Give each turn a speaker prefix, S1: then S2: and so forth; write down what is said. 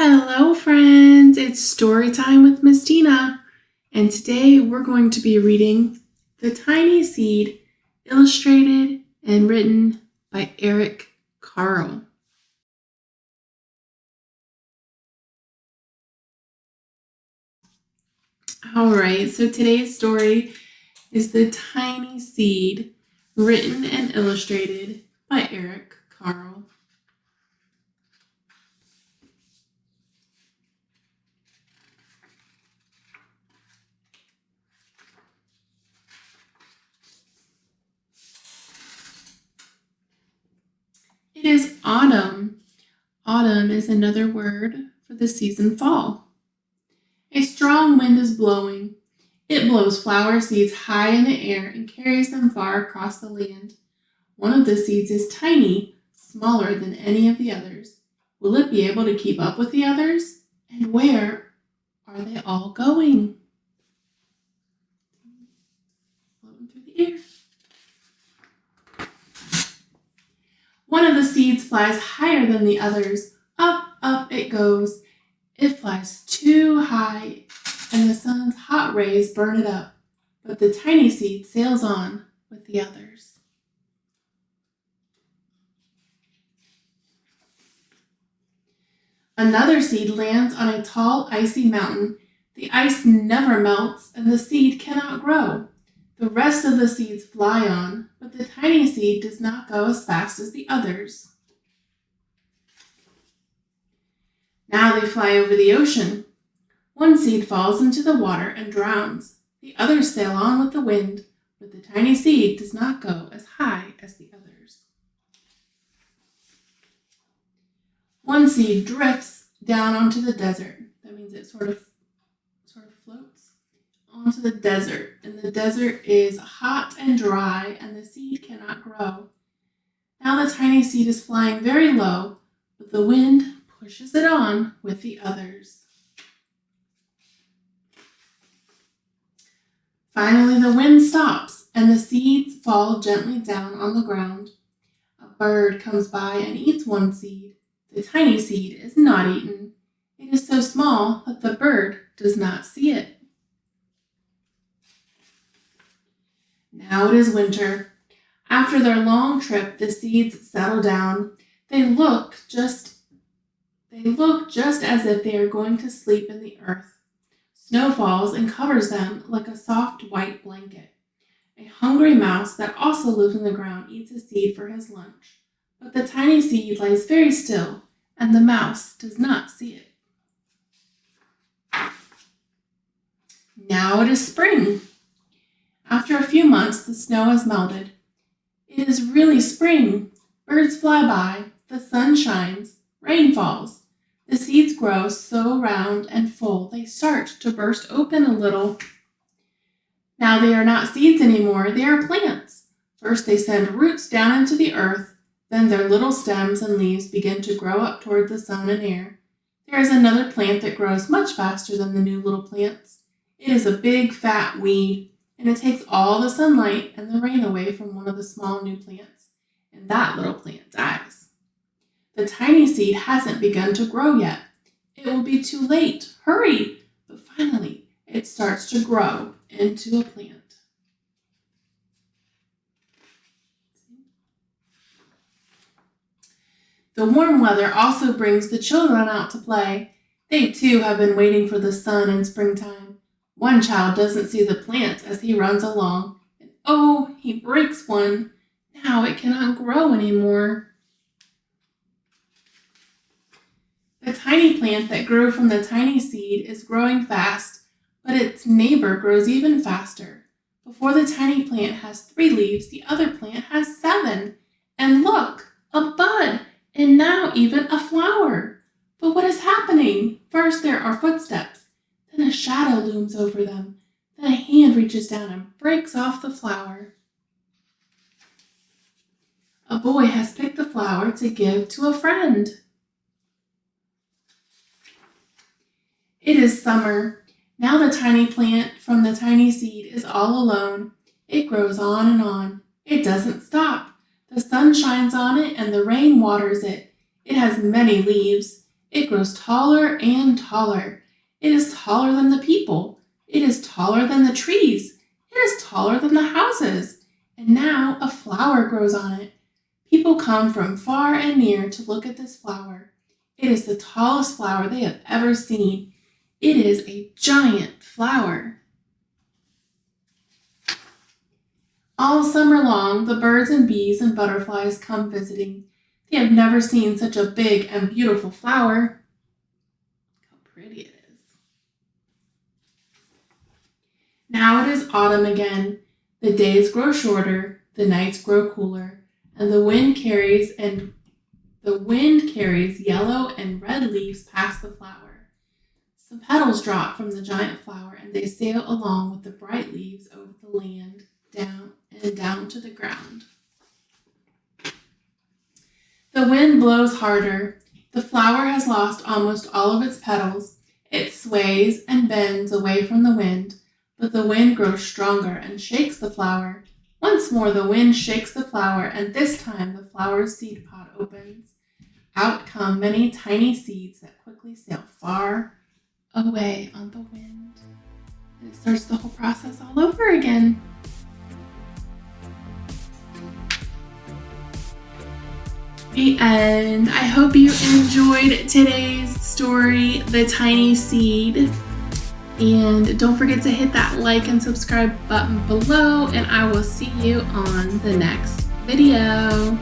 S1: Hello, friends. It's story time with Miss Tina. And today we're going to be reading The Tiny Seed, illustrated and written by Eric Carle. All right, so today's story is The Tiny Seed, written and illustrated by Eric Carle. It is autumn. Autumn is another word for the season fall. A strong wind is blowing. It blows flower seeds high in the air and carries them far across the land. One of the seeds is tiny, smaller than any of the others. Will it be able to keep up with the others? And where are they all going? Floating through the air. One of the seeds flies higher than the others. Up, up it goes. It flies too high, and the sun's hot rays burn it up. But the tiny seed sails on with the others. Another seed lands on a tall, icy mountain. The ice never melts, and the seed cannot grow. The rest of the seeds fly on, but the tiny seed does not go as fast as the others. Now they fly over the ocean. One seed falls into the water and drowns. The others sail on with the wind, but the tiny seed does not go as high as the others. One seed drifts down onto the desert. That means it sort of floats onto the desert. And the desert is hot and dry, and the seed cannot grow. Now the tiny seed is flying very low, but the wind pushes it on with the others. Finally, the wind stops, and the seeds fall gently down on the ground. A bird comes by and eats one seed. The tiny seed is not eaten. It is so small that the bird does not see it. Now it is winter. After their long trip, the seeds settle down. They look just as if they are going to sleep in the earth. Snow falls and covers them like a soft white blanket. A hungry mouse that also lives in the ground eats a seed for his lunch. But the tiny seed lies very still, and the mouse does not see it. Now it is spring. After a few months, the snow has melted. It is really spring. Birds fly by, the sun shines, rain falls. The seeds grow so round and full they start to burst open a little. Now they are not seeds anymore, they are plants. First they send roots down into the earth, then their little stems and leaves begin to grow up toward the sun and air. There is another plant that grows much faster than the new little plants. It is a big fat weed, and it takes all the sunlight and the rain away from one of the small new plants, and that little plant dies. The tiny seed hasn't begun to grow yet. It will be too late. Hurry! But finally, it starts to grow into a plant. The warm weather also brings the children out to play. They too have been waiting for the sun in springtime. One child doesn't see the plants as he runs along, and oh, he breaks one. Now it cannot grow anymore. The tiny plant that grew from the tiny seed is growing fast, but its neighbor grows even faster. Before the tiny plant has 3 leaves, the other plant has 7. And look, a bud, and now even a flower. But what is happening? First there are footsteps, then a shadow looms over them, then a hand reaches down and breaks off the flower. A boy has picked the flower to give to a friend. It is summer. Now the tiny plant from the tiny seed is all alone. It grows on and on. It doesn't stop. The sun shines on it and the rain waters it. It has many leaves. It grows taller and taller. It is taller than the people. It is taller than the trees. It is taller than the houses. And now a flower grows on it. People come from far and near to look at this flower. It is the tallest flower they have ever seen. It is a giant flower. All summer long, the birds and bees and butterflies come visiting. They have never seen such a big and beautiful flower. How pretty it is. Now it is autumn again. The days grow shorter, the nights grow cooler, and the wind carries yellow and red leaves past the flower. Some petals drop from the giant flower, and they sail along with the bright leaves over the land, down to the ground. The wind blows harder. The flower has lost almost all of its petals. It sways and bends away from the wind, but the wind grows stronger and shakes the flower. Once more the wind shakes the flower, and this time the flower's seed pod opens. Out come many tiny seeds that quickly sail far away on the wind. And it starts the whole process all over again. The end. I hope you enjoyed today's story, The Tiny Seed. And don't forget to hit that like and subscribe button below, and I will see you on the next video.